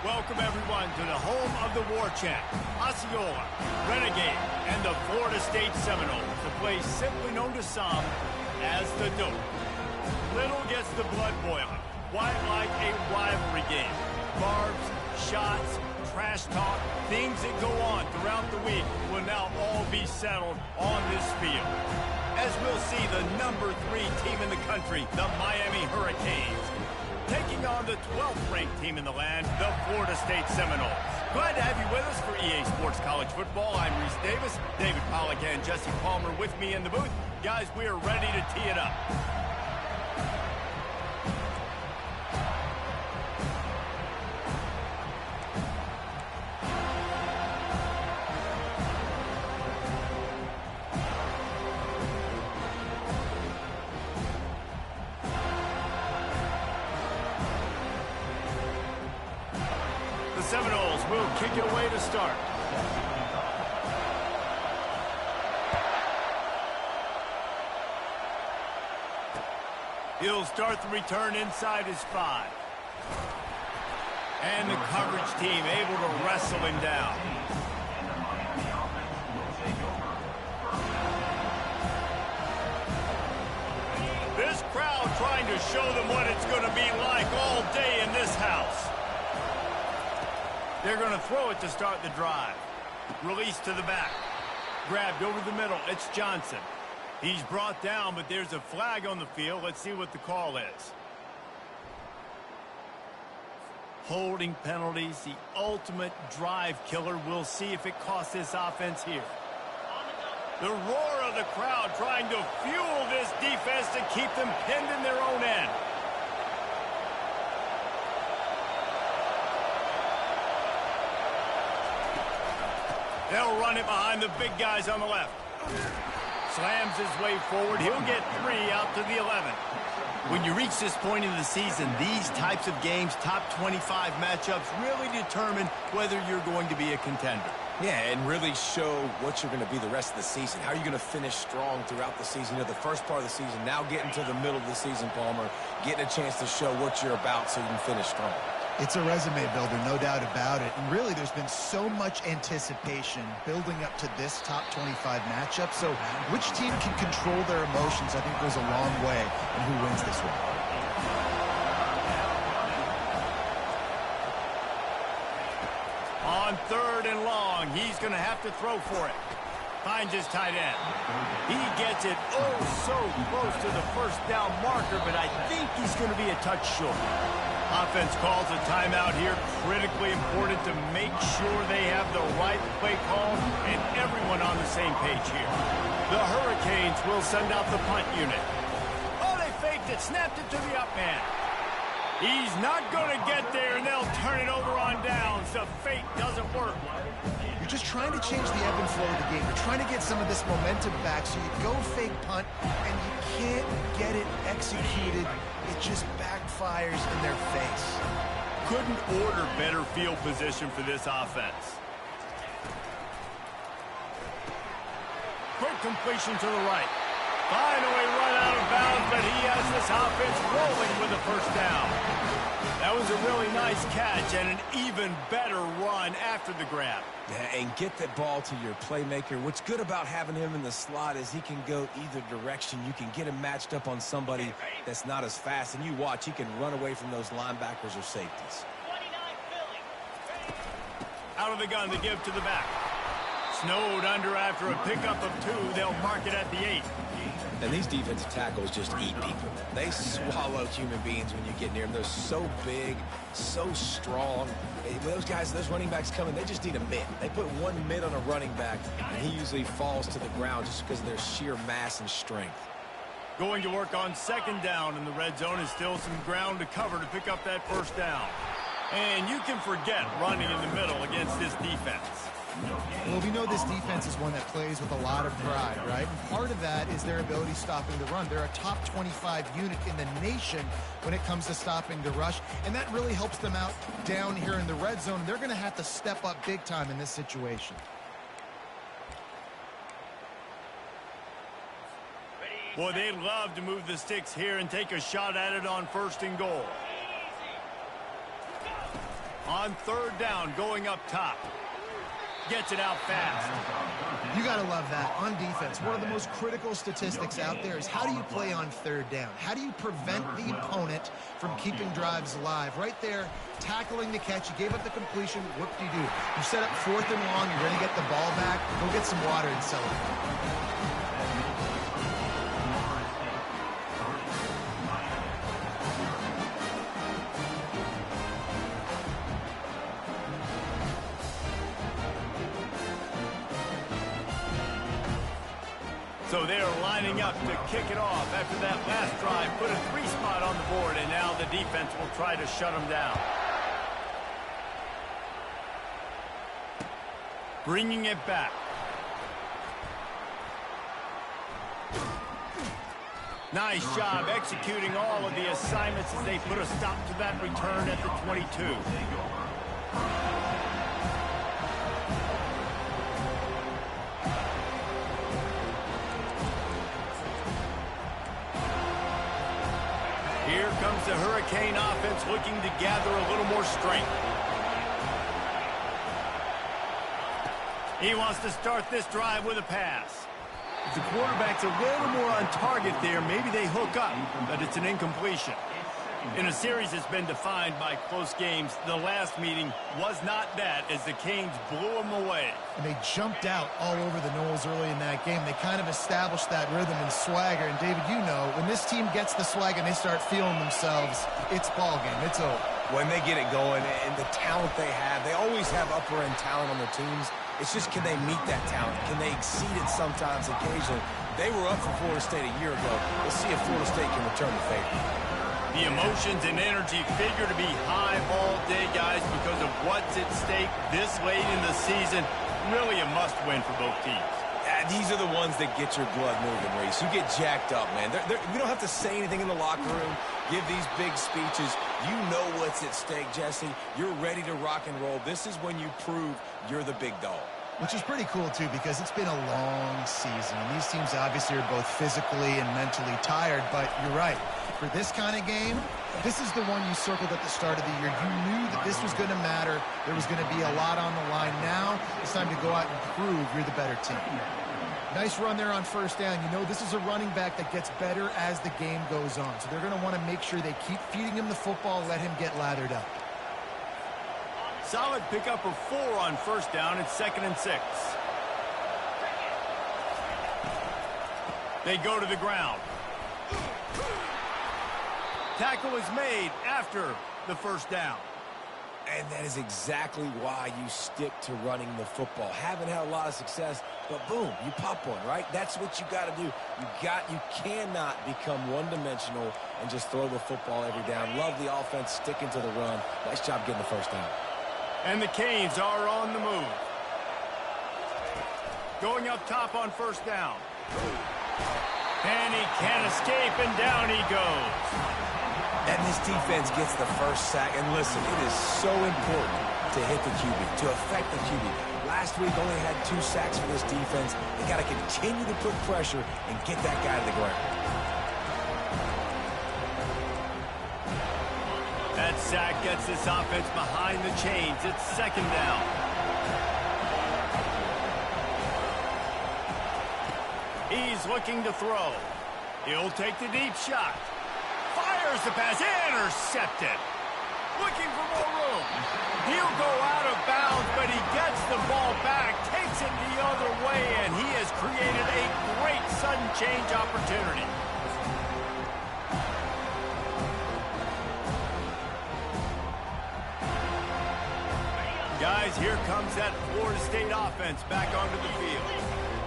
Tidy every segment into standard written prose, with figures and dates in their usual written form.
Welcome, everyone, to the home of the War Chant, Osceola, Renegade, and the Florida State Seminoles, the place simply known to some as the Dope. Little gets the blood boiling, quite like a rivalry game. Barbs, shots, trash talk, things that go on throughout the week will now all be settled on this field. As we'll see the number 3 team in the country, the Miami Hurricanes, taking on the 12th ranked team in the land, the Florida State Seminoles. Glad to have you with us for EA Sports College Football. I'm Reese Davis, David Pollack and Jesse Palmer with me in the booth. Guys, we are ready to tee it up. The Seminoles will kick it away to start. He'll start the return inside his 5. And the coverage team able to wrestle him down. This crowd trying to show them what it's going to be like all day in this house. They're going to throw it to start the drive. Release to the back. Grabbed over the middle. It's Johnson. He's brought down, but there's a flag on the field. Let's see what the call is. Holding penalties, the ultimate drive killer. We'll see if it costs this offense here. The roar of the crowd trying to fuel this defense to keep them pinned in their own end. They'll run it behind the big guys on the left. Slams his way forward. He'll get 3 out to the 11. When you reach this point in the season, these types of games, top 25 matchups, really determine whether you're going to be a contender. Yeah, and really show what you're going to be the rest of the season. How are you going to finish strong throughout the season? You know, the first part of the season, now getting to the middle of the season, Palmer, getting a chance to show what you're about so you can finish strong. It's a resume builder, no doubt about it. And really, there's been so much anticipation building up to this top 25 matchup. So which team can control their emotions, I think, goes a long way in who wins this one. On 3rd and long, he's going to have to throw for it. Finds his tight end. He gets it oh so close to the first down marker, but I think he's going to be a touch short. Offense calls a timeout here. Critically important to make sure they have the right play call and everyone on the same page here. The Hurricanes will send out the punt unit. Oh, they faked it, snapped it to the up man. He's not going to get there, and they'll turn it over on downs. The fake doesn't work. You're just trying to change the ebb and flow of the game. You're trying to get some of this momentum back, so you go fake punt, and you can't get it executed. It just backfires in their face. Couldn't order better field position for this offense. Quick completion to the right. Finally run out of bounds, but he has this offense rolling with a first down. That was a really nice catch and an even better run after the grab. Yeah, and get that ball to your playmaker. What's good about having him in the slot is he can go either direction. You can get him matched up on somebody that's not as fast, and you watch, he can run away from those linebackers or safeties. Out of the gun to give to the back. Snowed under after a pickup of 2. They'll mark it at the 8. And these defensive tackles just eat people. They swallow human beings when you get near them. They're so big, so strong. When those guys, those running backs come in, they just need a mitt. They put one mitt on a running back, and he usually falls to the ground just because of their sheer mass and strength. Going to work on 2nd down, and the red zone is still some ground to cover to pick up that first down. And you can forget running in the middle against this defense. Well, we know this defense is one that plays with a lot of pride, right? And part of that is their ability stopping the run. They're a top 25 unit in the nation when it comes to stopping the rush, and that really helps them out down here in the red zone. They're going to have to step up big time in this situation. Boy, they'd love to move the sticks here and take a shot at it on 1st and goal. On third down, going up top. Gets it out fast. You got to love that. On defense, one of the most critical statistics out there is how do you play on third down? How do you prevent the opponent from keeping drives alive? Right there, tackling the catch. You gave up the completion. Whoop-de-doo. You set up 4th and long. You're going to get the ball back. Go get some water and celebrate. So they are lining up to kick it off after that last drive. Put a 3 spot on the board, and now the defense will try to shut them down. Bringing it back. Nice job executing all of the assignments as they put a stop to that return at the 22. Here comes the Hurricane offense looking to gather a little more strength. He wants to start this drive with a pass. If the quarterback's a little more on target there, maybe they hook up, but it's an incompletion. In a series that's been defined by close games, the last meeting was not that as the Canes blew them away. And they jumped out all over the Noles early in that game. They kind of established that rhythm and swagger. And, David, you know, when this team gets the swag and they start feeling themselves, it's ball game. It's over. When they get it going and the talent they have, they always have upper-end talent on their teams. It's just, can they meet that talent? Can they exceed it sometimes, occasionally? They were up for Florida State a year ago. Let's see if Florida State can return the favor. The emotions and energy figure to be high all day, guys, because of what's at stake this late in the season. Really a must-win for both teams. These are the ones that get your blood moving, Reese. You get jacked up, man. We don't have to say anything in the locker room, give these big speeches. You know what's at stake, Jesse. You're ready to rock and roll. This is when you prove you're the big dog. Which is pretty cool, too, because it's been a long season. And these teams obviously are both physically and mentally tired, but you're right. For this kind of game, this is the one you circled at the start of the year. You knew that this was going to matter. There was going to be a lot on the line. Now it's time to go out and prove you're the better team. Nice run there on first down. You know this is a running back that gets better as the game goes on. So they're going to want to make sure they keep feeding him the football, let him get lathered up. Solid pickup of 4 on first down. It's 2nd and 6. They go to the ground. Tackle is made after the first down. And that is exactly why you stick to running the football. Haven't had a lot of success, but boom, you pop one, right? That's what you got to do. You cannot become one-dimensional and just throw the football every down. Love the offense sticking to the run. Nice job getting the first down. And the Canes are on the move. Going up top on first down. And he can't escape, and down he goes. And this defense gets the first sack. And listen, it is so important to hit the QB, to affect the QB. Last week only had 2 sacks for this defense. They got to continue to put pressure and get that guy to the ground. That sack gets this offense behind the chains. It's 2nd down. He's looking to throw. He'll take the deep shot. Fires the pass, intercepted. Looking for more room. He'll go out of bounds, but he gets the ball back, takes it the other way, and he has created a great sudden change opportunity. Guys, here comes that Florida State offense back onto the field.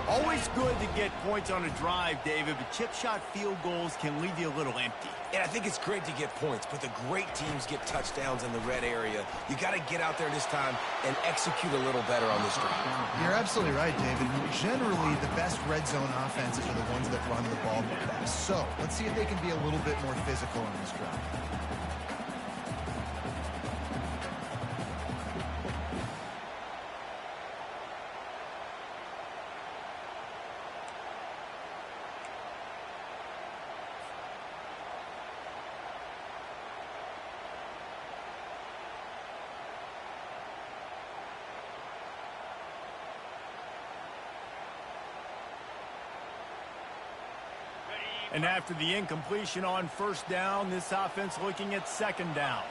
Always good to get points on a drive, David, but chip shot field goals can leave you a little empty. And I think it's great to get points, but the great teams get touchdowns in the red area. You got to get out there this time and execute a little better on this drive. You're absolutely right, David. Generally, the best red zone offenses are the ones that run the ball the best. So let's see if they can be a little bit more physical on this drive. And after the incompletion on first down, this offense looking at second down.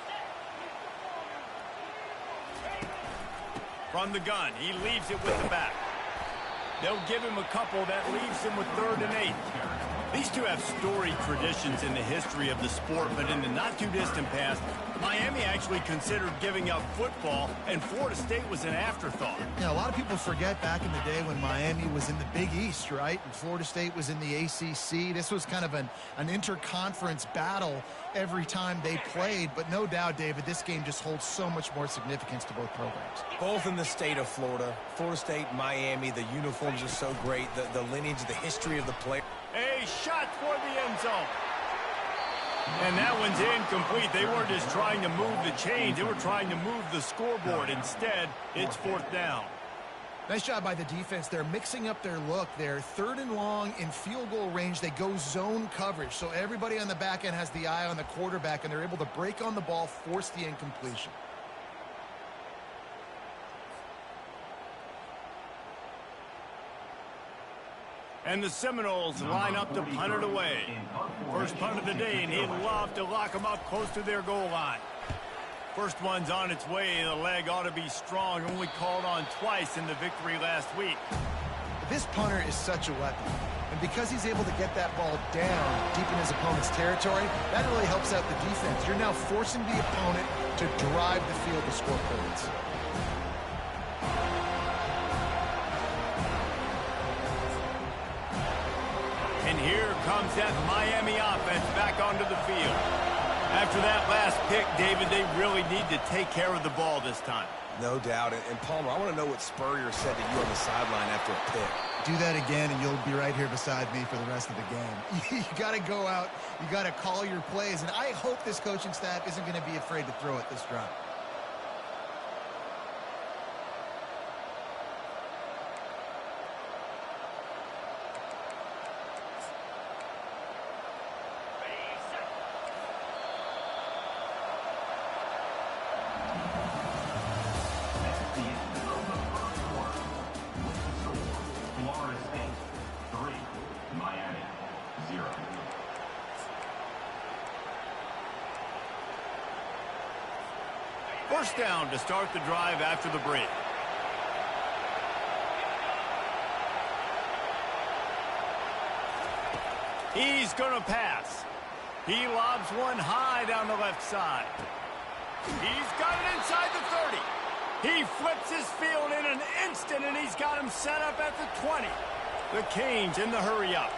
From the gun, he leaves it with the back. They'll give him a couple. That leaves him with 3rd and 8. These two have storied traditions in the history of the sport, but in the not-too-distant past, Miami actually considered giving up football, and Florida State was an afterthought. You know, a lot of people forget back in the day when Miami was in the Big East, right? And Florida State was in the ACC. This was kind of an interconference battle every time they played. But no doubt, David, this game just holds so much more significance to both programs. Both in the state of Florida. Florida State, Miami, the uniforms are so great. The lineage, the history of the player. A shot for the end zone. And that one's incomplete. They weren't just trying to move the chains. They were trying to move the scoreboard. Instead, it's 4th down. Nice job by the defense. They're mixing up their look. They're 3rd and long in field goal range. They go zone coverage. So everybody on the back end has the eye on the quarterback, and they're able to break on the ball, force the incompletion. And the Seminoles line up to punt it away. First punt of the day, and he'd love to lock them up close to their goal line. First one's on its way. The leg ought to be strong. Only called on twice in the victory last week. This punter is such a weapon. And because he's able to get that ball down deep in his opponent's territory, that really helps out the defense. You're now forcing the opponent to drive the field to score points. And here comes that Miami offense back onto the field. After that last pick, David, they really need to take care of the ball this time. No doubt. And Palmer, I want to know what Spurrier said to you on the sideline after a pick. Do that again, and you'll be right here beside me for the rest of the game. You got to go out. You got to call your plays. And I hope this coaching staff isn't going to be afraid to throw it this drive. First down to start the drive after the break. He's going to pass. He lobs one high down the left side. He's got it inside the 30. He flips his field in an instant, and he's got him set up at the 20. The Canes in the hurry-up.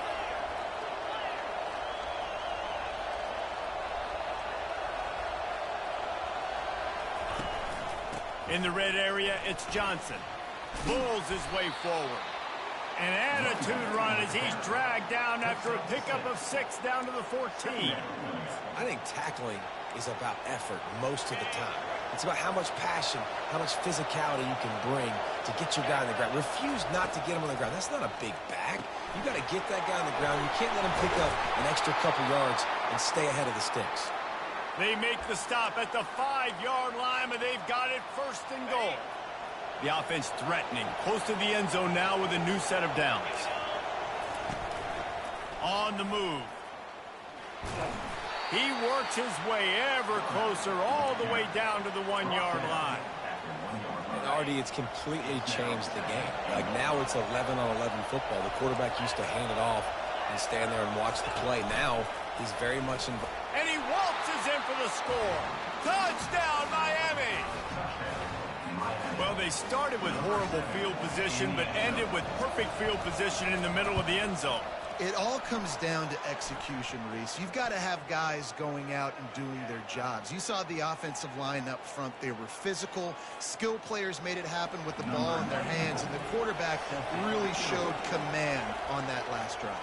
In the red area, it's Johnson. Pulls his way forward. An attitude run as he's dragged down after a pickup of 6 down to the 14. I think tackling is about effort most of the time. It's about how much passion, how much physicality you can bring to get your guy on the ground. Refuse not to get him on the ground. That's not a big back. You got to get that guy on the ground. You can't let him pick up an extra couple yards and stay ahead of the sticks. They make the stop at the 5-yard line, but they've got it 1st and goal. The offense threatening, close to the end zone now with a new set of downs. On the move. He works his way ever closer all the way down to the 1-yard line. And Artie, it's completely changed the game. Like now it's 11-on-11 football. The quarterback used to hand it off and stand there and watch the play. Now he's very much involved. And he waltzes in for the score. Touchdown, Miami! Well, they started with horrible field position, but ended with perfect field position in the middle of the end zone. It all comes down to execution, Reese. You've got to have guys going out and doing their jobs. You saw the offensive line up front. They were physical. Skill players made it happen with the ball in their hands, and the quarterback really showed command on that last drive.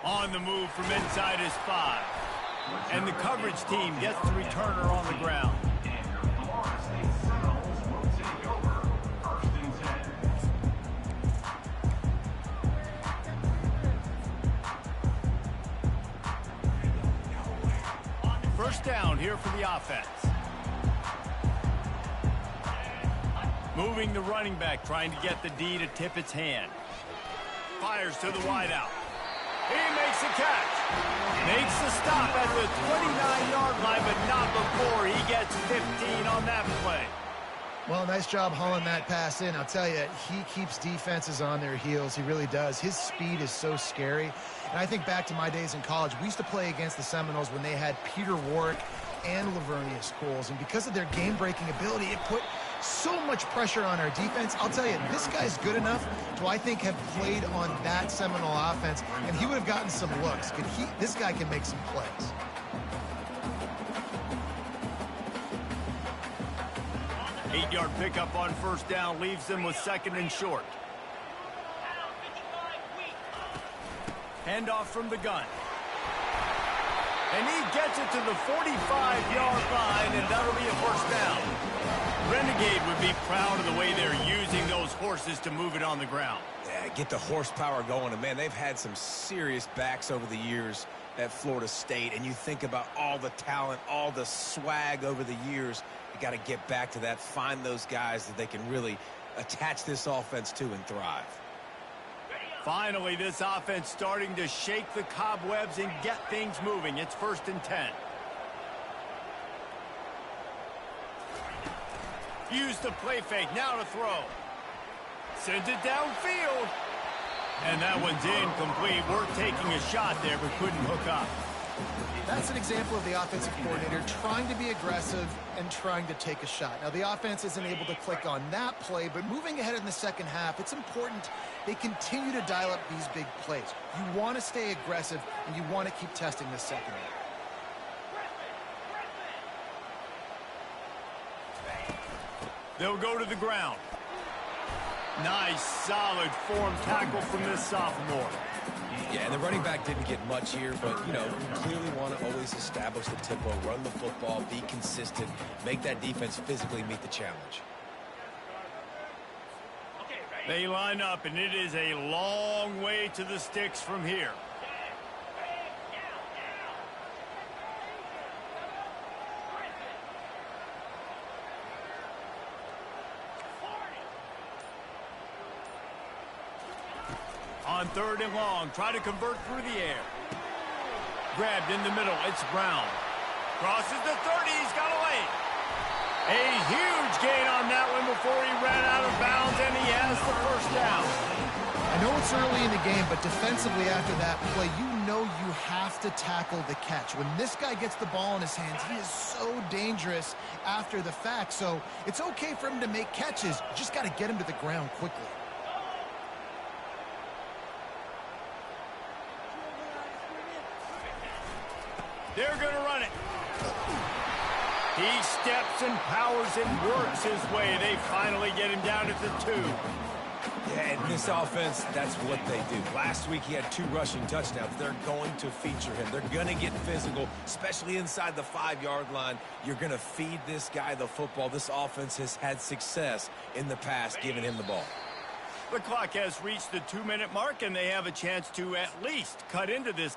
On the move from inside his 5. And the coverage team gets the returner on the ground. First down here for the offense. Moving the running back, trying to get the D to tip its hand. Fires to the wideout. He makes a catch. Makes the stop at the 29-yard line, but not before he gets 15 on that play. Well, nice job hauling that pass in. I'll tell you, he keeps defenses on their heels. He really does. His speed is so scary. And I think back to my days in college. We used to play against the Seminoles when they had Peter Warrick and Lavernius Coles. And because of their game-breaking ability, it put so much pressure on our defense. I'll tell you, this guy's good enough to, I think, have played on that Seminole offense, and he would have gotten some looks. This guy can make some plays. Eight-yard pickup on first down leaves them with second and short. Handoff from the gun. And he gets it to the 45-yard line, and that'll be a first down. Renegade would be proud of the way they're using those horses to move it on the ground. Yeah, get the horsepower going. And, man, they've had some serious backs over the years at Florida State. And you think about all the talent, all the swag over the years. You got to get back to that, find those guys that they can really attach this offense to and thrive. Finally, this offense starting to shake the cobwebs and get things moving. It's 1st and 10. Use the play fake, now to throw. Sends it downfield. And that one's incomplete. Worth taking a shot there, but couldn't hook up. That's an example of the offensive coordinator trying to be aggressive and trying to take a shot. Now, the offense isn't able to click on that play, but moving ahead in the second half, it's important they continue to dial up these big plays. You want to stay aggressive, and you want to keep testing the second half. They'll go to the ground. Nice, solid form tackle from this sophomore. Yeah, and the running back didn't get much here, but, you know, you clearly want to always establish the tempo, run the football, be consistent, make that defense physically meet the challenge. They line up, and it is a long way to the sticks from here. On 3rd and long, try to convert through the air. Grabbed in the middle, it's Brown. Crosses the 30, he's got away. A huge gain on that one before he ran out of bounds, and he has the first down. I know it's early in the game, but defensively after that play, you know you have to tackle the catch. When this guy gets the ball in his hands, he is so dangerous after the fact. So it's okay for him to make catches. You just got to get him to the ground quickly. They're going to run it. He steps and powers and works his way. They finally get him down at the 2. Yeah, in this offense, that's what they do. Last week, he had 2 rushing touchdowns. They're going to feature him. They're going to get physical, especially inside the 5-yard line. You're going to feed this guy the football. This offense has had success in the past giving him the ball. The clock has reached the 2-minute mark, and they have a chance to at least cut into this.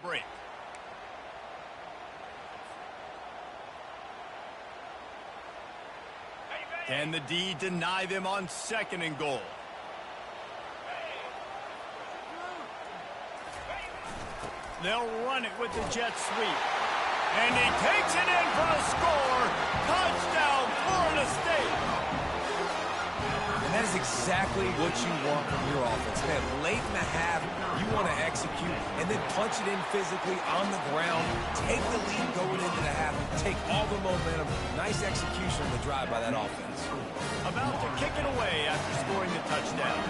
Break. Can the D deny them on 2nd and goal? They'll run it with the jet sweep. And he takes it in for the score. Touchdown, Florida State. And that is exactly what you want from your offense. Man, late in the half, you want to execute and then punch it in physically on the ground, take the lead going into the half, take all the momentum. Nice execution on the drive by that offense. About to kick it away after scoring the touchdown.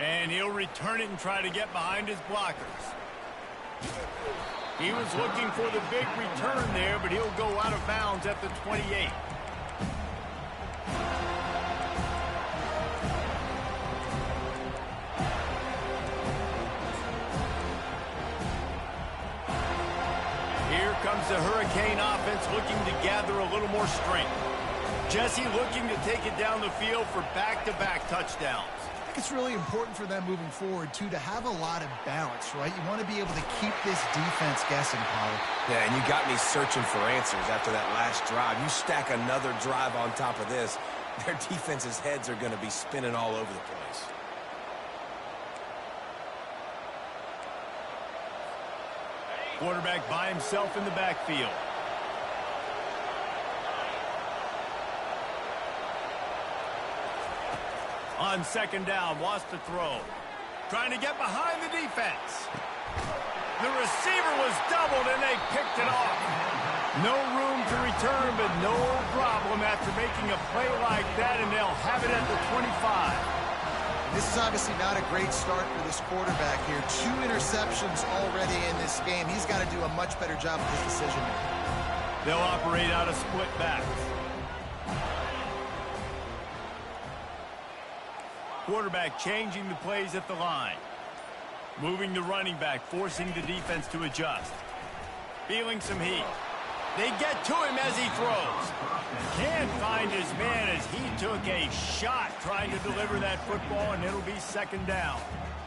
And he'll return it and try to get behind his blockers. He was looking for the big return there, but he'll go out of bounds at the 28. Here comes the Hurricane offense looking to gather a little more strength. Jesse looking to take it down the field for back-to-back touchdowns. I think it's really important for them moving forward, too, to have a lot of balance, right? You want to be able to keep this defense guessing, Pollard. Yeah, and you got me searching for answers after that last drive. You stack another drive on top of this, their defense's heads are going to be spinning all over the place. Quarterback by himself in the backfield. On second down, wants to throw. Trying to get behind the defense. The receiver was doubled, and they picked it off. No room to return, but no problem after making a play like that, and they'll have it at the 25. This is obviously not a great start for this quarterback here. 2 interceptions already in this game. He's got to do a much better job of his decision making. They'll operate out of split backs. Quarterback changing the plays at the line. Moving the running back, forcing the defense to adjust. Feeling some heat. They get to him as he throws. Can't find his man as he took a shot trying to deliver that football, and it'll be second down.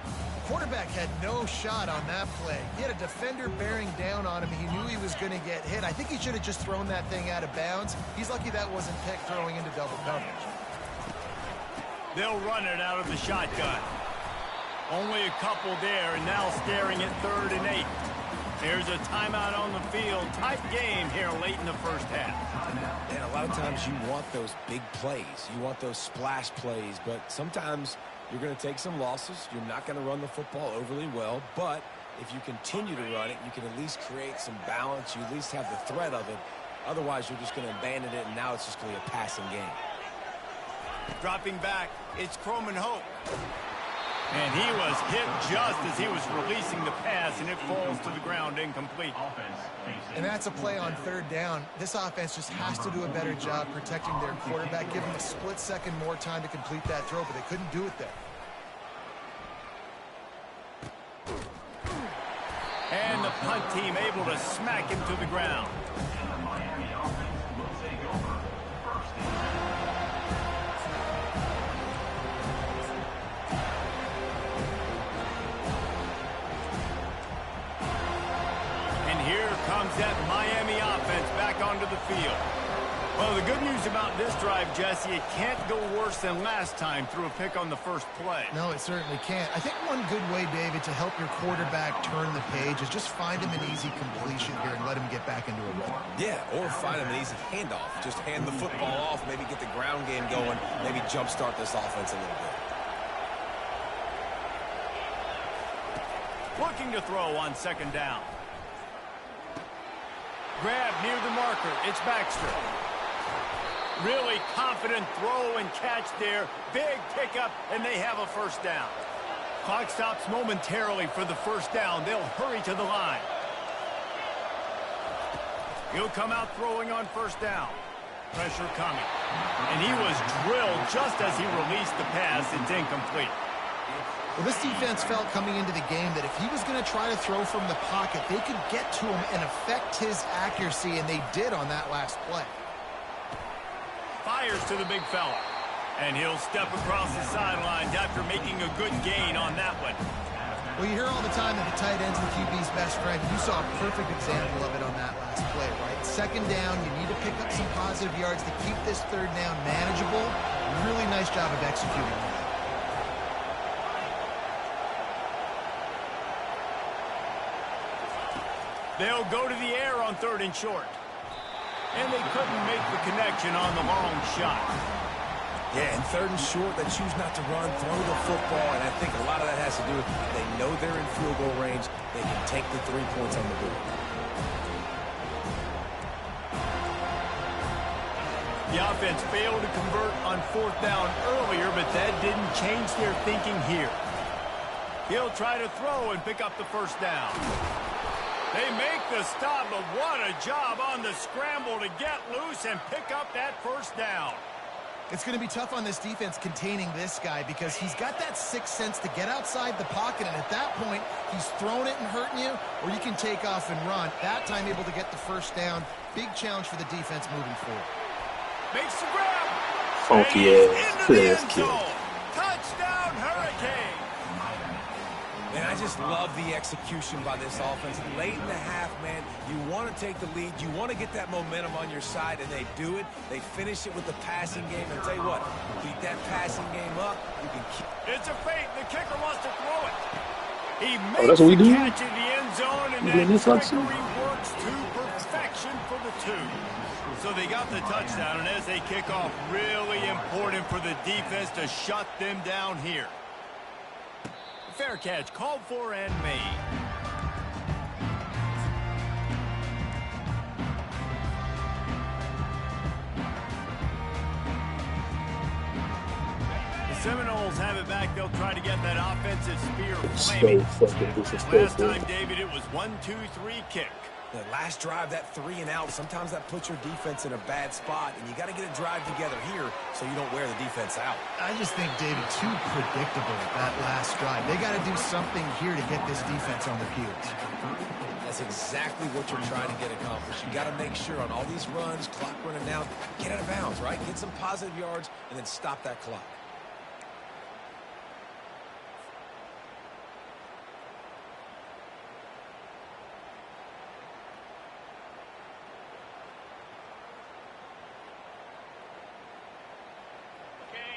The quarterback had no shot on that play. He had a defender bearing down on him. He knew he was going to get hit. I think he should have just thrown that thing out of bounds. He's lucky that wasn't picked throwing into double coverage. They'll run it out of the shotgun. Only a couple there, and now staring at 3rd and 8. There's a timeout on the field. Tight game here late in the first half. And a lot of times you want those big plays. You want those splash plays, but sometimes you're going to take some losses. You're not going to run the football overly well, but if you continue to run it, you can at least create some balance. You at least have the threat of it. Otherwise, you're just going to abandon it, and now it's just going to be a passing game. Dropping back, it's Croman Hope. And he was hit just as he was releasing the pass, and it falls to the ground incomplete. And that's a play on 3rd down. This offense just has to do a better job protecting their quarterback, give him a split second more time to complete that throw, but they couldn't do it there. And the punt team able to smack him to the ground. Comes that Miami offense back onto the field. Well, the good news about this drive, Jesse, it can't go worse than last time through a pick on the first play. No, it certainly can't. I think one good way, David, to help your quarterback turn the page is just find him an easy completion here and let him get back into a rhythm. Yeah, or find him an easy handoff. Just hand the football off, maybe get the ground game going, maybe jumpstart this offense a little bit. Looking to throw on second down. Grab near the marker. It's Baxter. Really confident throw and catch there. Big pickup, and they have a first down. Clock stops momentarily for the first down. They'll hurry to the line. He'll come out throwing on first down. Pressure coming. And he was drilled just as he released the pass. It's incomplete. Well, this defense felt coming into the game that if he was going to try to throw from the pocket, they could get to him and affect his accuracy, and they did on that last play. Fires to the big fella. And he'll step across the sidelines after making a good gain on that one. Well, you hear all the time that the tight end's the QB's best friend. You saw a perfect example of it on that last play, right? Second down, you need to pick up some positive yards to keep this 3rd down manageable. Really nice job of executing that. They'll go to the air on 3rd and short. And they couldn't make the connection on the long shot. Yeah, and 3rd and short, they choose not to run, throw the football, and I think a lot of that has to do with they know they're in field goal range. They can take the 3 points on the board. The offense failed to convert on 4th down earlier, but that didn't change their thinking here. He'll try to throw and pick up the first down. They make the stop, but what a job on the scramble to get loose and pick up that first down. It's going to be tough on this defense containing this guy because he's got that sixth sense to get outside the pocket, and at that point, he's throwing it and hurting you, or you can take off and run. That time able to get the first down. Big challenge for the defense moving forward. Makes the grab. Funky ass, good ass kid. Touchdown, Hurricane. Man, I just love the execution by this offense. Late in the half, man, you want to take the lead. You want to get that momentum on your side, and they do it. They finish it with the passing game. And tell you what, keep that passing game up. You can keep. It's a fake. The kicker wants to throw it. He makes that's what we the do? catch in the end zone, and doing that this like so? trickery works to perfection for the two. So they got the touchdown, and as they kick off, really important for the defense to shut them down here. Fair catch called for and made. The Seminoles have it back. They'll try to get that offensive spear flaming. So fucking disrespectful. Last time, David, it was 1-2-3 kick. The last drive, that 3 and out, sometimes that puts your defense in a bad spot, and you got to get a drive together here so you don't wear the defense out. I just think, David, too predictable that last drive. They got to do something here to get this defense on their heels. That's exactly what you're trying to get accomplished. You got to make sure on all these runs, clock running down, get out of bounds, right? Get some positive yards, and then stop that clock.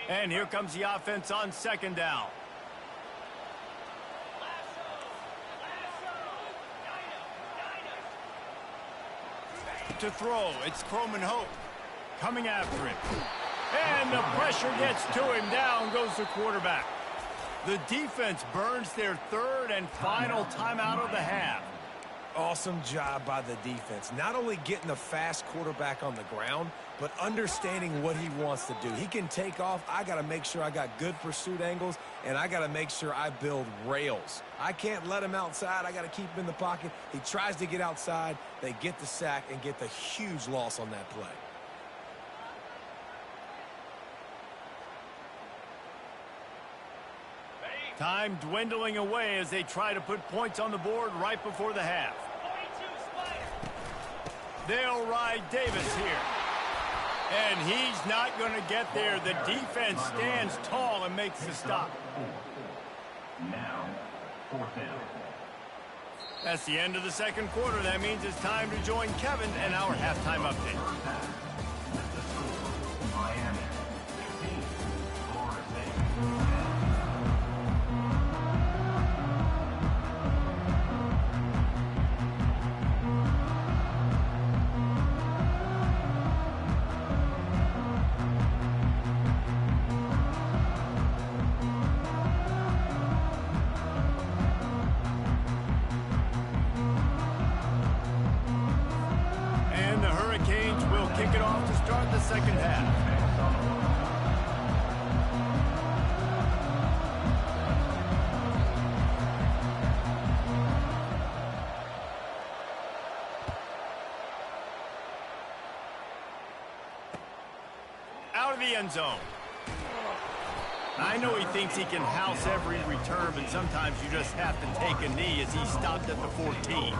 And here comes the offense on second down. To throw, it's Croman Hope coming after him. And the pressure gets to him. Down goes the quarterback. The defense burns their third and final timeout of the half. Awesome job by the defense. Not only getting the fast quarterback on the ground, but understanding what he wants to do. He can take off. I got to make sure I got good pursuit angles, and I got to make sure I build rails. I can't let him outside. I got to keep him in the pocket. He tries to get outside. They get the sack and get the huge loss on that play. Time dwindling away as they try to put points on the board right before the half. They'll ride Davis here. And he's not going to get there. The defense stands tall and makes the stop. Now, fourth down. That's the end of the second quarter. That means it's time to join Kevin and our halftime update. Miami, 16, Florida State. And the Hurricanes will kick it off to start the second half. Out of the end zone. I know he thinks he can house every return, but sometimes you just have to take a knee as he stopped at the 14.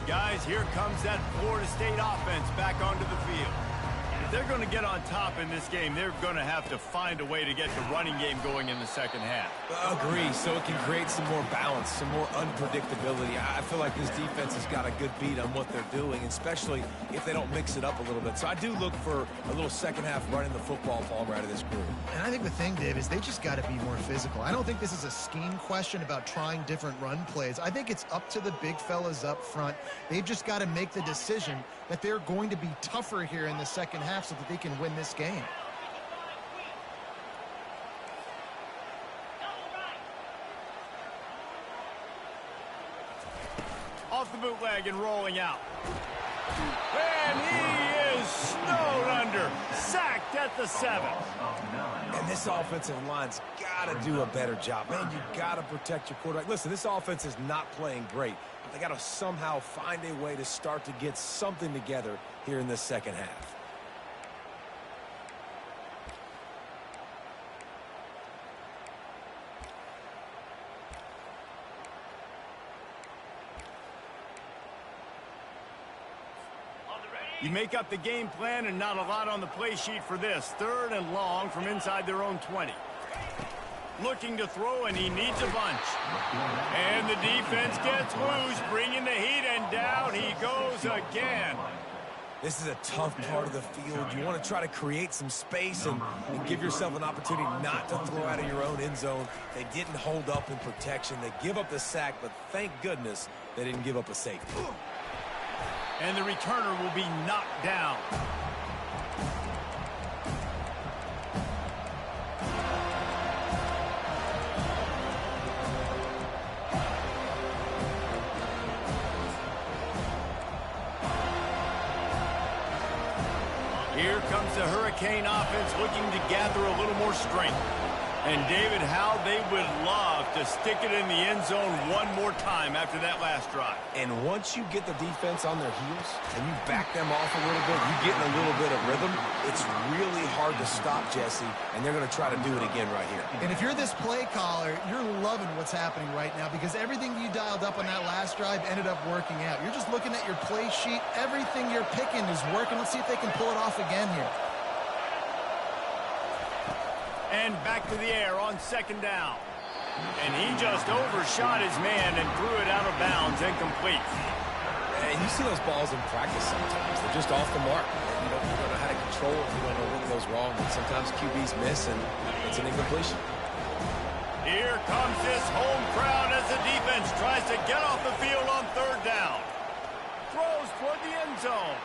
Guys, here comes that Florida State offense back onto the field. If they're going to get on top in this game, they're going to have to find a way to get the running game going in the second half. Agree, so it can create some more balance, some more unpredictability. I feel like this defense has got a good beat on what they're doing, especially if they don't mix it up a little bit. So I do look for a little second half running the football Palmer out of this group. And I think the thing, Dave, is they just got to be more physical. I don't think this is a scheme question about trying different run plays. I think it's up to the big fellas up front. They've just got to make the decision that they're going to be tougher here in the second half so that they can win this game. Off the bootleg and rolling out. And he is snowed under. Sacked at the 7. And this offensive line's got to do a better job. Man, you got to protect your quarterback. Listen, this offense is not playing great. But they got to somehow find a way to start to get something together here in the second half. You make up the game plan and not a lot on the play sheet for this. 3rd and long from inside their own 20. Looking to throw, and he needs a bunch. And the defense gets loose, bringing the heat, and down he goes again. This is a tough part of the field. You want to try to create some space and give yourself an opportunity not to throw out of your own end zone. They didn't hold up in protection. They give up the sack, but thank goodness they didn't give up a safety. And the returner will be knocked down. Here comes the Hurricane offense looking to gather a little more strength. And David, how they would love to stick it in the end zone one more time after that last drive. And once you get the defense on their heels and you back them off a little bit, you get in a little bit of rhythm, it's really hard to stop, Jesse, and they're going to try to do it again right here. And if you're this play caller, you're loving what's happening right now because everything you dialed up on that last drive ended up working out. You're just looking at your play sheet. Everything you're picking is working. Let's see if they can pull it off again here. And back to the air on 2nd down. And he just overshot his man and threw it out of bounds, incomplete. And you see those balls in practice sometimes. They're just off the mark. You don't know how to control it. You don't know what goes wrong. And sometimes QBs miss, and it's an incompletion. Here comes this home crowd as the defense tries to get off the field on 3rd down. Throws toward the end zone.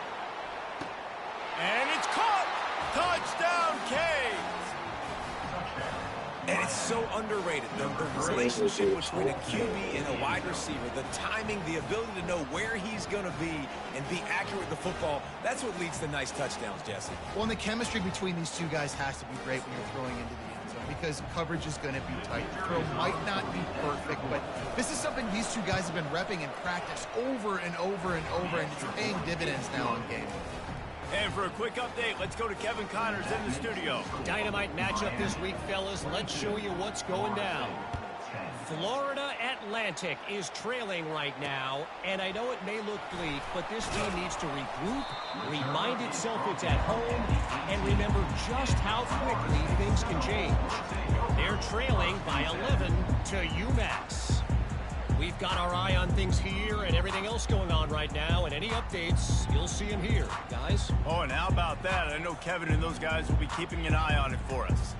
And it's caught. Touchdown, Canes. And it's so underrated, the relationship between a QB and a wide receiver, the timing, the ability to know where he's going to be and be accurate with the football, that's what leads to nice touchdowns, Jesse. Well, and the chemistry between these two guys has to be great when you're throwing into the end zone because coverage is going to be tight. The throw might not be perfect, but this is something these two guys have been repping in practice over and over and over, and it's paying dividends now on game. And for a quick update, let's go to Kevin Connors in the studio. Dynamite matchup this week, fellas. Let's show you what's going down. Florida Atlantic is trailing right now, and I know it may look bleak, but this team needs to regroup, remind itself it's at home, and remember just how quickly things can change. They're trailing by 11 to UMass. We've got our eye on things here and everything else going on right now, and any updates, you'll see them here, guys. Oh, and how about that? I know Kevin and those guys will be keeping an eye on it for us.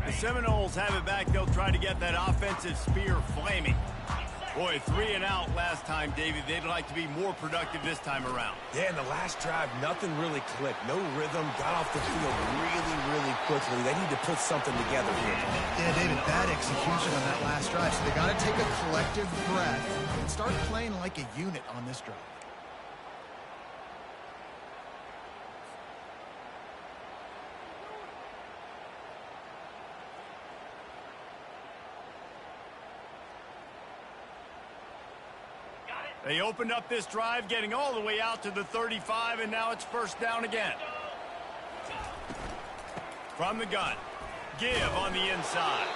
The Seminoles have it back. They'll try to get that offensive spear flaming. Boy, 3 and out last time, David. They'd like to be more productive this time around. Yeah, in the last drive, nothing really clicked. No rhythm, got off the field really quickly. They need to put something together here. Yeah, David, bad execution on that last drive. So they got to take a collective breath and start playing like a unit on this drive. They opened up this drive, getting all the way out to the 35, and now it's 1st down again. From the gun. Give on the inside.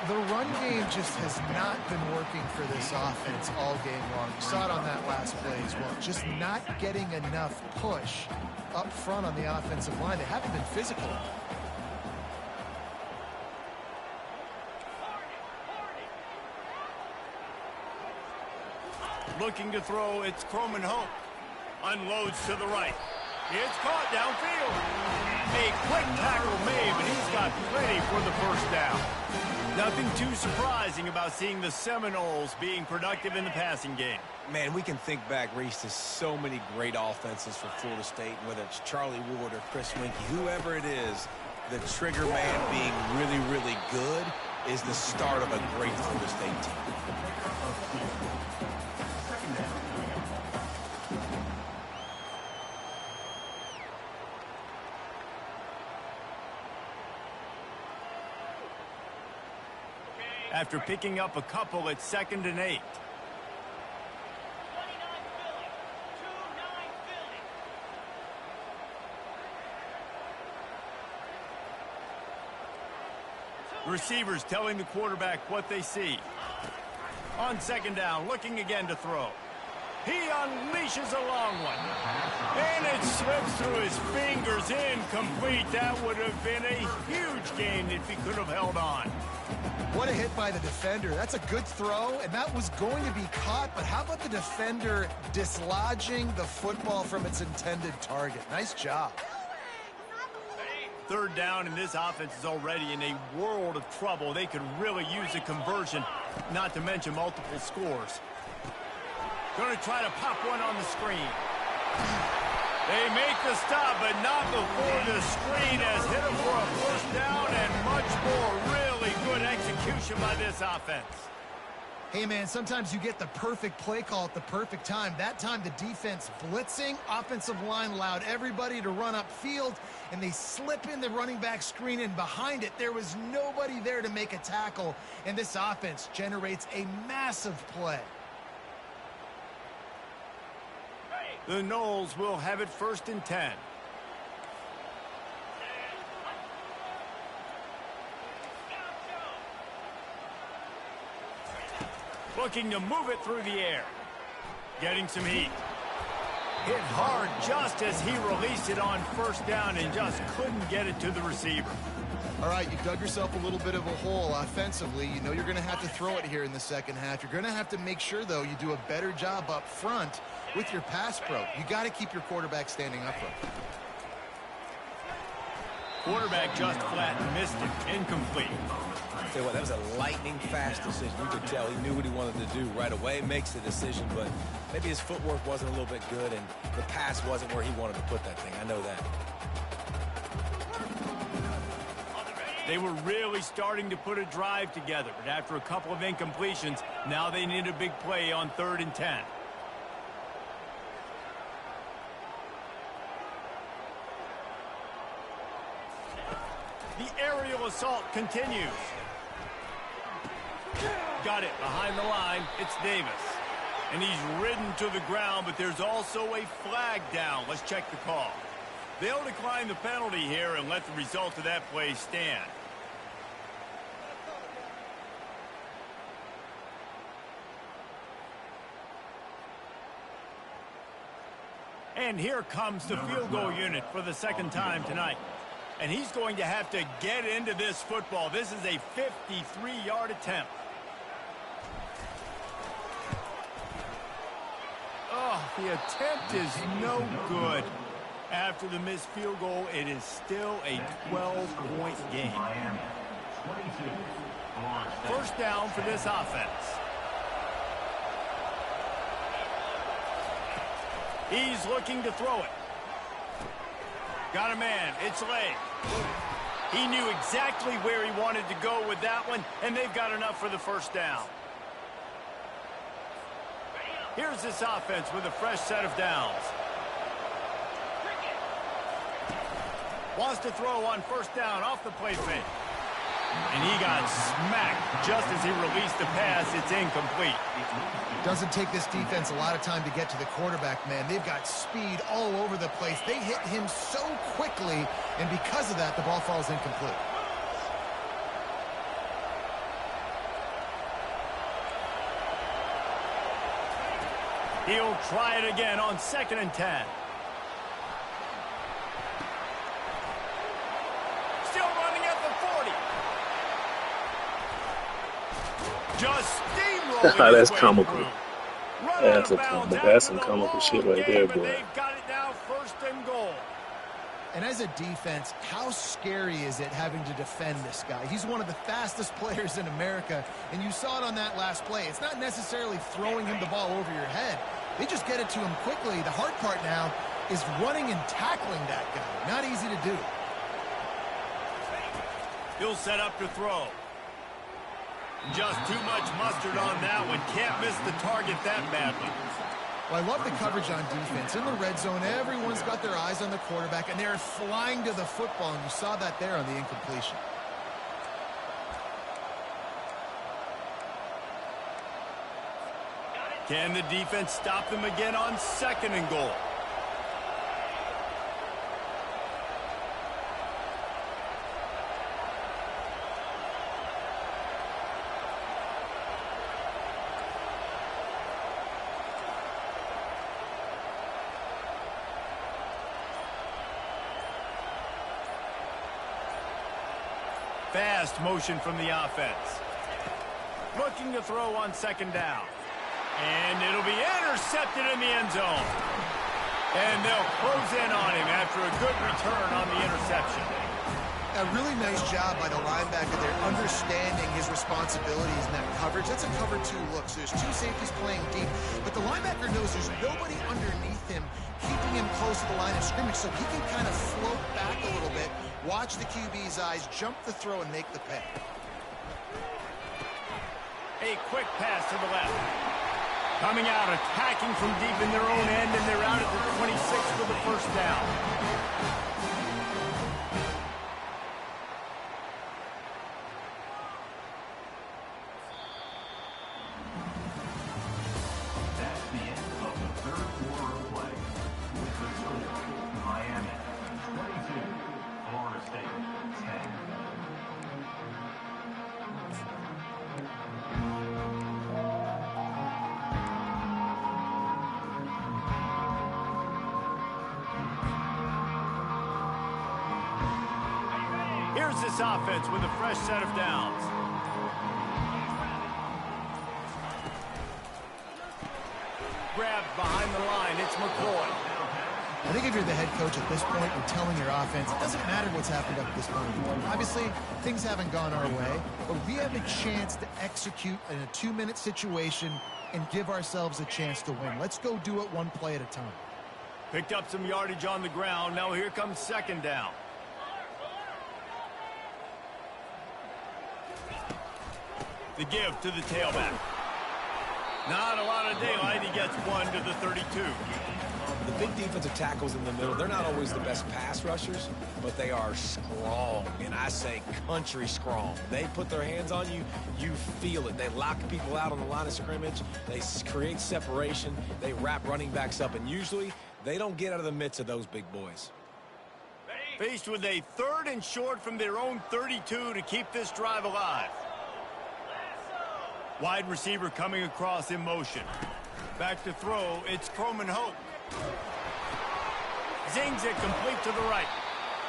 The run game just has not been working for this offense all game long. You saw it on that last play as well. Just not getting enough push up front on the offensive line. They haven't been physical. Looking to throw, it's Croman Hope. Unloads to the right. It's caught downfield. A quick tackle made, but he's got plenty for the 1st down. Nothing too surprising about seeing the Seminoles being productive in the passing game. Man, we can think back, Reese, to so many great offenses for Florida State, whether it's Charlie Ward or Chris Winkie, whoever it is, the trigger man being really good. is the start of a great Florida State team. After picking up a couple at 2nd and 8. Receivers telling the quarterback what they see. On 2nd down, looking again to throw. He unleashes a long one. And it slips through his fingers, incomplete. That would have been a huge gain if he could have held on. What a hit by the defender. That's a good throw, and that was going to be caught, but how about the defender dislodging the football from its intended target? Nice job. 3rd down, and this offense is already in a world of trouble. They could really use a conversion, not to mention multiple scores. Going to try to pop one on the screen. They make the stop, but not before the screen has hit them for a 1st down, and much more. Really good execution by this offense. Hey, man, sometimes you get the perfect play call at the perfect time. That time, the defense blitzing, offensive line allowed everybody to run upfield, and they slip in the running back screen, and behind it, there was nobody there to make a tackle, and this offense generates a massive play. The Noles will have it 1st and 10. Looking to move it through the air. Getting some heat. Hit hard just as he released it on 1st down and just couldn't get it to the receiver. All right, you dug yourself a little bit of a hole offensively. You know you're going to have to throw it here in the 2nd half. You're going to have to make sure, though, you do a better job up front with your pass pro. You got to keep your quarterback standing upright. Quarterback just flat missed it. Incomplete. I'll tell you what, that was a lightning-fast decision. You could tell he knew what he wanted to do right away, makes the decision, but maybe his footwork wasn't a little bit good, and the pass wasn't where he wanted to put that thing. I know that. They were really starting to put a drive together, but after a couple of incompletions, now they need a big play on 3rd and 10. The aerial assault continues. Got it behind the line. It's Davis. And he's ridden to the ground, but there's also a flag down. Let's check the call. They'll decline the penalty here and let the result of that play stand. And here comes the field goal unit for the 2nd time tonight. And he's going to have to get into this football. This is a 53-yard attempt. Oh, the attempt is no good. After the missed field goal, it is still a 12-point game. 1st down for this offense. He's looking to throw it. Got a man. It's Lay. He knew exactly where he wanted to go with that one, and they've got enough for the 1st down. Here's this offense with a fresh set of downs. Wants to throw on 1st down off the play fake. And he got smacked just as he released the pass. It's incomplete. Doesn't take this defense a lot of time to get to the quarterback, man. They've got speed all over the place. They hit him so quickly, and because of that, the ball falls incomplete. He'll try it again on 2nd and 10. Still running at the 40. Just steamrolling. That's comical. That's some comical shit right there, boy. They've got it now 1st and goal. And as a defense, how scary is it having to defend this guy? He's one of the fastest players in America, and you saw it on that last play. It's not necessarily throwing him the ball over your head. They just get it to him quickly. The hard part now is running and tackling that guy. Not easy to do. He'll set up to throw. Just too much mustard on that one. Can't miss the target that badly. Well, I love the coverage on defense. In the red zone, everyone's got their eyes on the quarterback, and they're flying to the football, and you saw that there on the incompletion. Can the defense stop them again on 2nd and goal? Fast motion from the offense. Looking to throw on 2nd down. And it'll be intercepted in the end zone. And they'll close in on him after a good return on the interception. A really nice job by the linebacker there, understanding his responsibilities in that coverage. That's a cover 2 look. So there's 2 safeties playing deep, but the linebacker knows there's nobody underneath him, keeping him close to the line of scrimmage, so he can kind of float back a little bit, watch the QB's eyes, jump the throw, and make the pay. A quick pass to the left. Coming out, attacking from deep in their own end, and they're out at the 26 for the first down. That's the end of the 3rd quarter of play. With the score, Miami 22, Florida State 10. Here's this offense with a fresh set of downs. Grabbed behind the line, it's McCoy. I think if you're the head coach at this point and telling your offense, it doesn't matter what's happened up to this point. Obviously, things haven't gone our way, but we have a chance to execute in a 2-minute situation and give ourselves a chance to win. Let's go do it one play at a time. Picked up some yardage on the ground. Now here comes 2nd down. The give to the tailback. Not a lot of daylight. He gets one to the 32. The big defensive tackles in the middle, they're not always the best pass rushers, but they are strong, and I say country strong. They put their hands on you, you feel it. They lock people out on the line of scrimmage. They create separation. They wrap running backs up, and usually they don't get out of the midst of those big boys. Faced with a 3rd and short from their own 32 to keep this drive alive. Wide receiver coming across in motion. Back to throw, it's Croman Hope. Zings it complete to the right.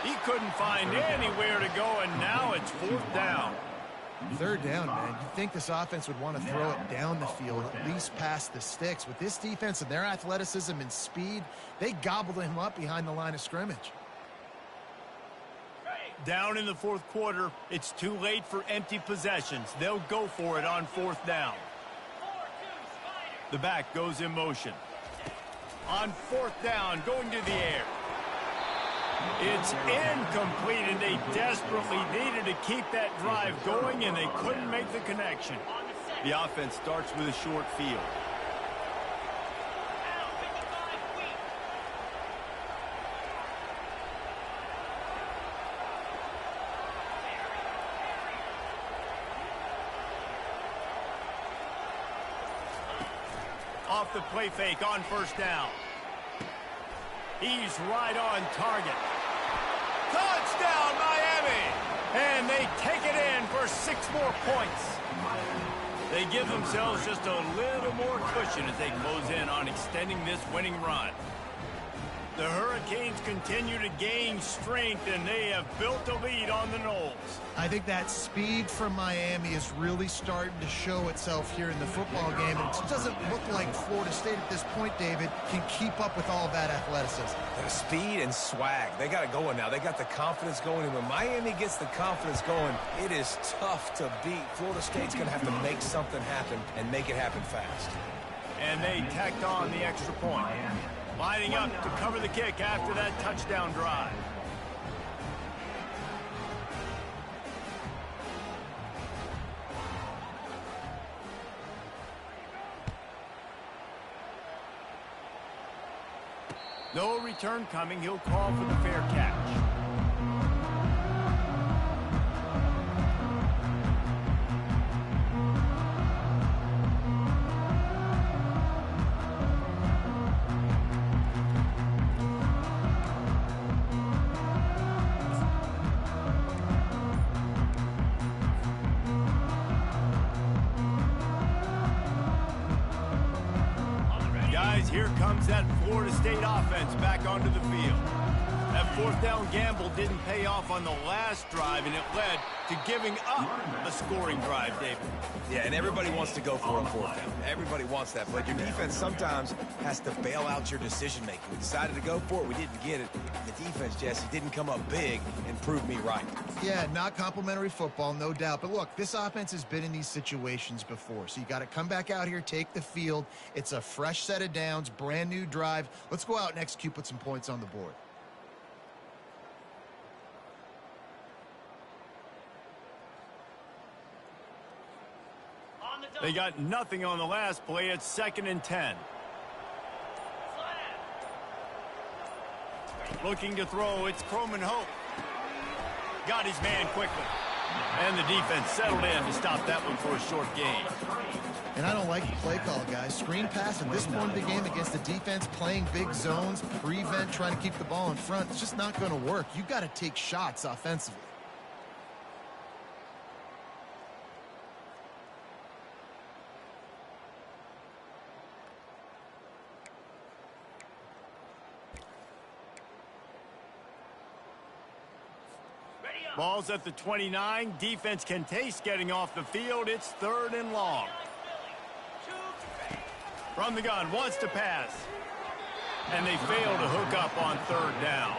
He couldn't find anywhere to go, and now it's 4th down. 3rd down, man. You'd think this offense would want to throw it down the field, at least past the sticks. With this defense and their athleticism and speed, they gobbled him up behind the line of scrimmage. Down in the 4th quarter, it's too late for empty possessions. They'll go for it on 4th down. The back goes in motion. On 4th down, going to the air. It's incomplete, and they desperately needed to keep that drive going, and they couldn't make the connection. The offense starts with a short field. Off the play fake on 1st down. He's right on target. Touchdown, Miami! And they take it in for 6 more points. They give themselves just a little more cushion as they close in on extending this winning run. The Hurricanes continue to gain strength, and they have built a lead on the Noles. I think that speed from Miami is really starting to show itself here in the football game. And it doesn't look like Florida State at this point, David, can keep up with all that athleticism. The speed and swag, they got it going now. They got the confidence going. And when Miami gets the confidence going, it is tough to beat. Florida State's going to have to make something happen and make it happen fast. And they tacked on the extra point. Lining up to cover the kick after that touchdown drive. No return coming. He'll call for the fair catch. Guys, here comes that Florida State offense back onto the field. That fourth down gamble didn't pay off on the last drive, and it led to giving up a scoring drive, David. Yeah, and everybody wants to go for a fourth down. Everybody wants that, but your defense sometimes has to bail out your decision-making. We decided to go for it. We didn't get it. The defense, Jesse, didn't come up big and prove me right. Yeah, not complimentary football, no doubt. But look, this offense has been in these situations before. So you got to come back out here, take the field. It's a fresh set of downs, brand new drive. Let's go out and execute, put some points on the board. They got nothing on the last play. It's 2nd and 10. Looking to throw. It's Croman Hope. Got his man quickly. And the defense settled in to stop that one for a short gain. And I don't like the play call, guys. Screen pass at this point of the game against the defense, playing big zones, prevent, trying to keep the ball in front. It's just not going to work. You've got to take shots offensively. Ball's at the 29. Defense can taste getting off the field. It's 3rd and long. From the gun, wants to pass. And they fail to hook up on 3rd down.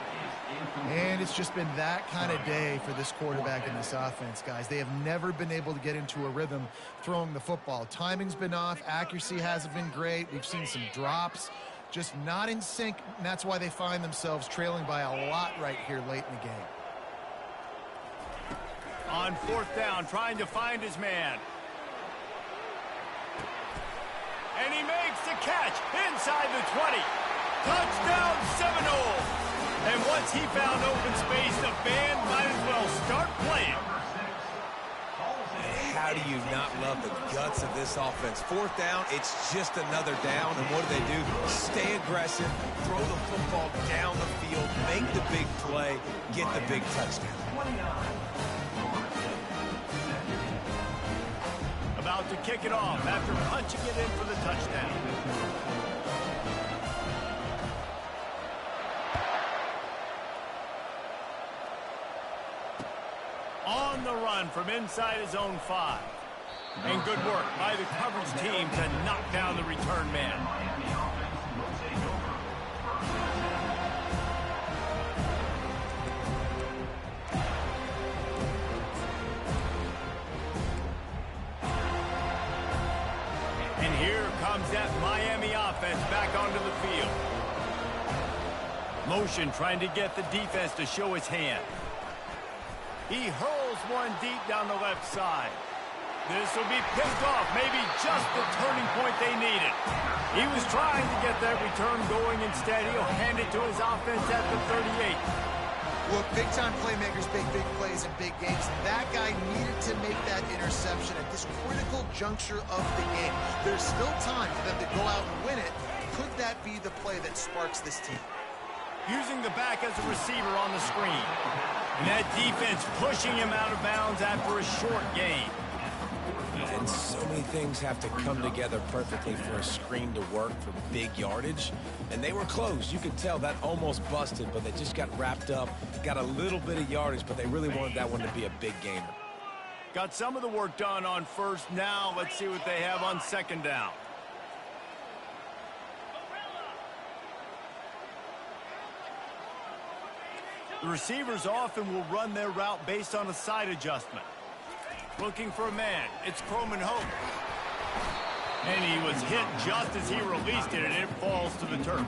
And it's just been that kind of day for this quarterback in this offense, guys. They have never been able to get into a rhythm throwing the football. Timing's been off. Accuracy hasn't been great. We've seen some drops. Just not in sync, and that's why they find themselves trailing by a lot right here late in the game. On 4th down, trying to find his man. And he makes the catch inside the 20. Touchdown Seminole. And once he found open space, the band might as well start playing. How do you not love the guts of this offense? 4th down, it's just another down. And what do? Stay aggressive, throw the football down the field, make the big play, get the big touchdown. About to kick it off after punching it in for the touchdown. On the run from inside his own 5. And good work by the coverage team to knock down the return man. And here comes that Miami offense back onto the field. Motion trying to get the defense to show his hand. He hurls one deep down the left side. This will be picked off, maybe just the turning point they needed. He was trying to get that return going. Instead, he'll hand it to his offense at the 38. Look, big-time playmakers make big plays in big games. That guy needed to make that interception at this critical juncture of the game. There's still time for them to go out and win it. Could that be the play that sparks this team? Using the back as a receiver on the screen. And that defense pushing him out of bounds after a short gain. And so many things have to come together perfectly for a screen to work for big yardage. And they were close. You could tell that almost busted, but they just got wrapped up, got a little bit of yardage, but they really wanted that one to be a big gainer. Got some of the work done on 1st. Now let's see what they have on 2nd down. The receivers often will run their route based on a side adjustment. Looking for a man. It's Croman Hope. And he was hit just as he released it, and it falls to the turf.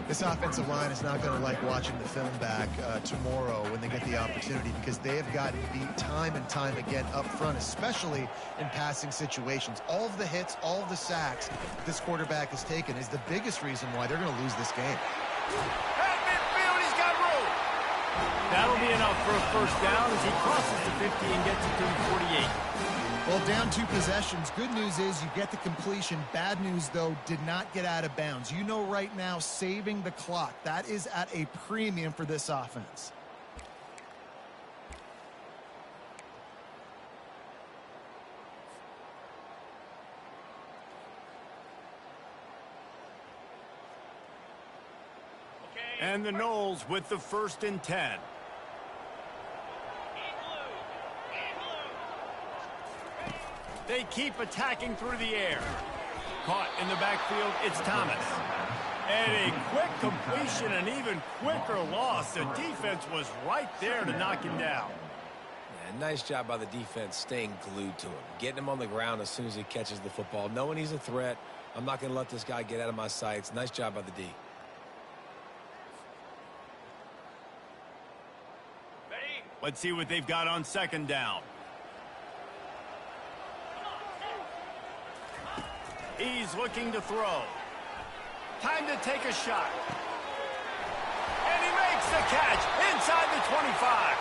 This offensive line is not going to like watching the film back tomorrow when they get the opportunity, because they have gotten beat time and time again up front, especially in passing situations. All of the hits, all of the sacks this quarterback has taken is the biggest reason why they're going to lose this game. At midfield, he's got room. That'll be enough for a first down as he crosses the 50 and gets it to the 48. Well, down 2 possessions. Good news is you get the completion. Bad news, though, did not get out of bounds. You know right now, saving the clock. That is at a premium for this offense. And the Knowles with the 1st and 10. They keep attacking through the air. Caught in the backfield, it's Thomas. And a quick completion, an even quicker loss. The defense was right there to knock him down. Yeah, nice job by the defense staying glued to him. Getting him on the ground as soon as he catches the football. Knowing he's a threat. I'm not going to let this guy get out of my sights. Nice job by the D. Let's see what they've got on 2nd down. He's looking to throw. Time to take a shot. And he makes the catch inside the 25.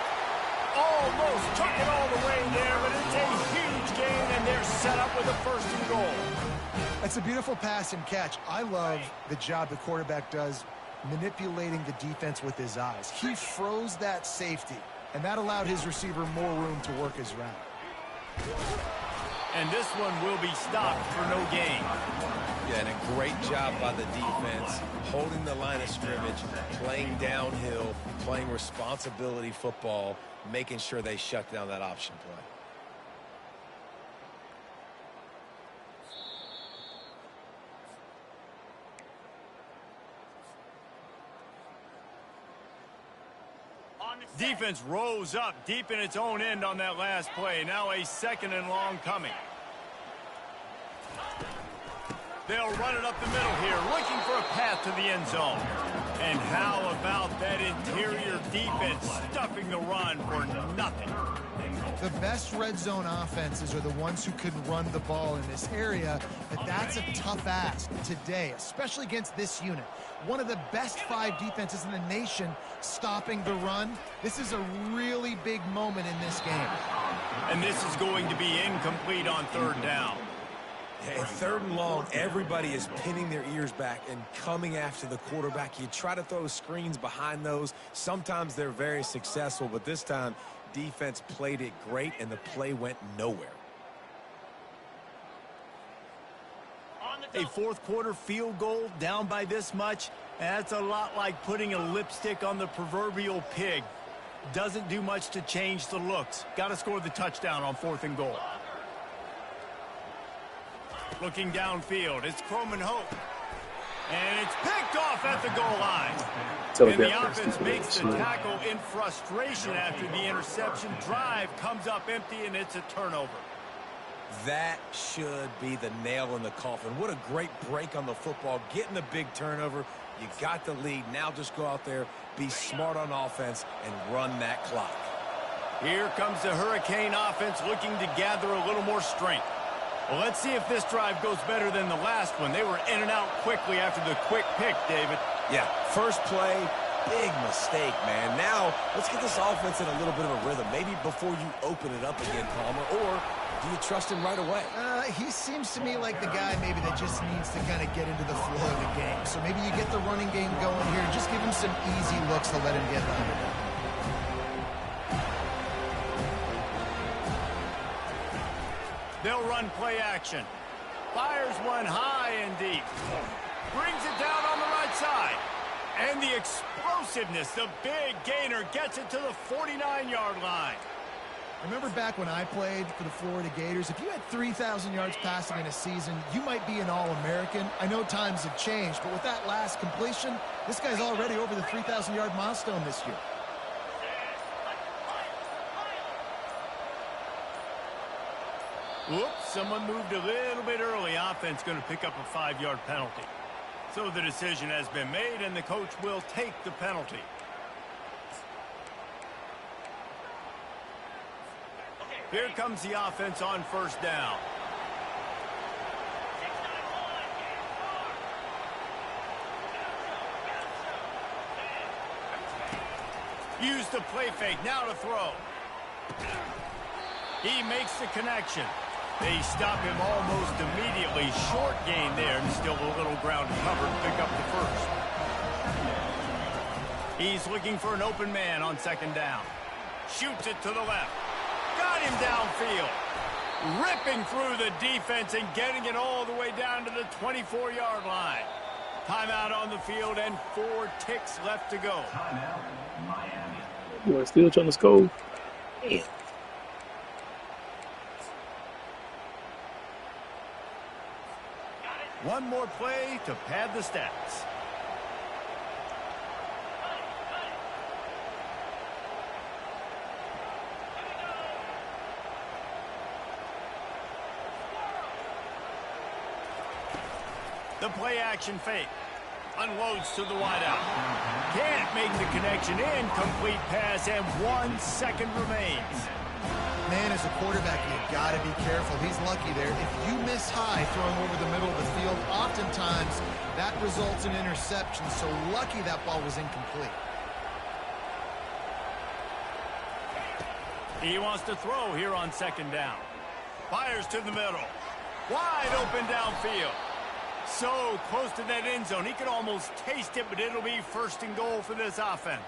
Almost took it all the way there, but it's a huge gain, and they're set up with a 1st and goal. That's a beautiful pass and catch. I love the job the quarterback does manipulating the defense with his eyes. He froze that safety, and that allowed his receiver more room to work his route. And this one will be stopped for no gain. Yeah, and a great job by the defense, holding the line of scrimmage, playing downhill, playing responsibility football, making sure they shut down that option play. Defense rose up deep in its own end on that last play. Now a 2nd and long coming. They'll run it up the middle here, looking for a path to the end zone. And how about that interior defense stuffing the run for nothing? The best red zone offenses are the ones who can run the ball in this area, but that's a tough ask today, especially against this unit. One of the best 5 defenses in the nation stopping the run. This is a really big moment in this game. And this is going to be incomplete on 3rd down. Yeah, 3rd and long, everybody is pinning their ears back and coming after the quarterback. You try to throw screens behind those. Sometimes they're very successful, but this time, defense played it great, and the play went nowhere. A 4th quarter field goal down by this much, that's a lot like putting a lipstick on the proverbial pig. Doesn't do much to change the looks. Got to score the touchdown on 4th and goal. Looking downfield, it's Croman Hope. And it's picked off at the goal line. And the offense makes the tackle in frustration after the interception. Drive comes up empty, and it's a turnover. That should be the nail in the coffin. What a great break on the football. Getting the big turnover. You got the lead. Now just go out there, be smart on offense, and run that clock. Here comes the Hurricane offense looking to gather a little more strength. Well, let's see if this drive goes better than the last one. They were in and out quickly after the quick pick, David. Yeah, first play, big mistake, man. Now, let's get this offense in a little bit of a rhythm. Maybe before you open it up again, Palmer, or do you trust him right away? He seems to me like the guy maybe that just needs to kind of get into the flow of the game. So maybe you get the running game going here. Just give him some easy looks to let him get under. They'll run play action. Fires one high and deep. Brings it down on the right side. And the explosiveness, the big gainer, gets it to the 49-yard line. Remember back when I played for the Florida Gators, if you had 3,000 yards passing in a season, you might be an All-American. I know times have changed, but with that last completion, this guy's already over the 3,000-yard milestone this year. Whoops, someone moved a little bit early. Offense going to pick up a 5-yard penalty. So the decision has been made, and the coach will take the penalty. Here comes the offense on 1st down. Use the play fake, now to throw. He makes the connection. They stop him almost immediately. Short gain there, and still a little ground to cover to pick up the first. He's looking for an open man on second down. Shoots it to the left. Got him downfield. Ripping through the defense and getting it all the way down to the 24-yard line. Timeout on the field and 4 ticks left to go. Timeout, Miami. Boy, still trying to score. Damn. One more play to pad the stats. The play action fake. Unloads to the wideout. Can't make the connection. Incomplete pass, and 1 second remains. Man, as a quarterback, you've got to be careful. He's lucky there. If you miss high throwing over the middle of the field, oftentimes that results in interception. So lucky that ball was incomplete. He wants to throw here on second down. Fires to the middle. Wide open downfield. So close to that end zone. He could almost taste it, but it'll be first and goal for this offense.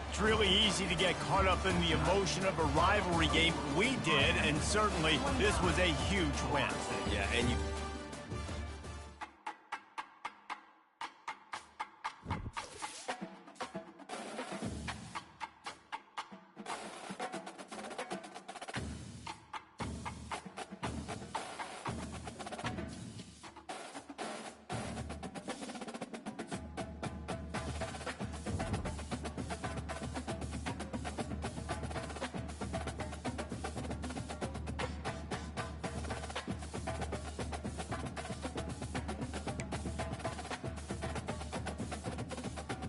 It's really easy to get caught up in the emotion of a rivalry game. We did, and certainly this was a huge win. Yeah, and you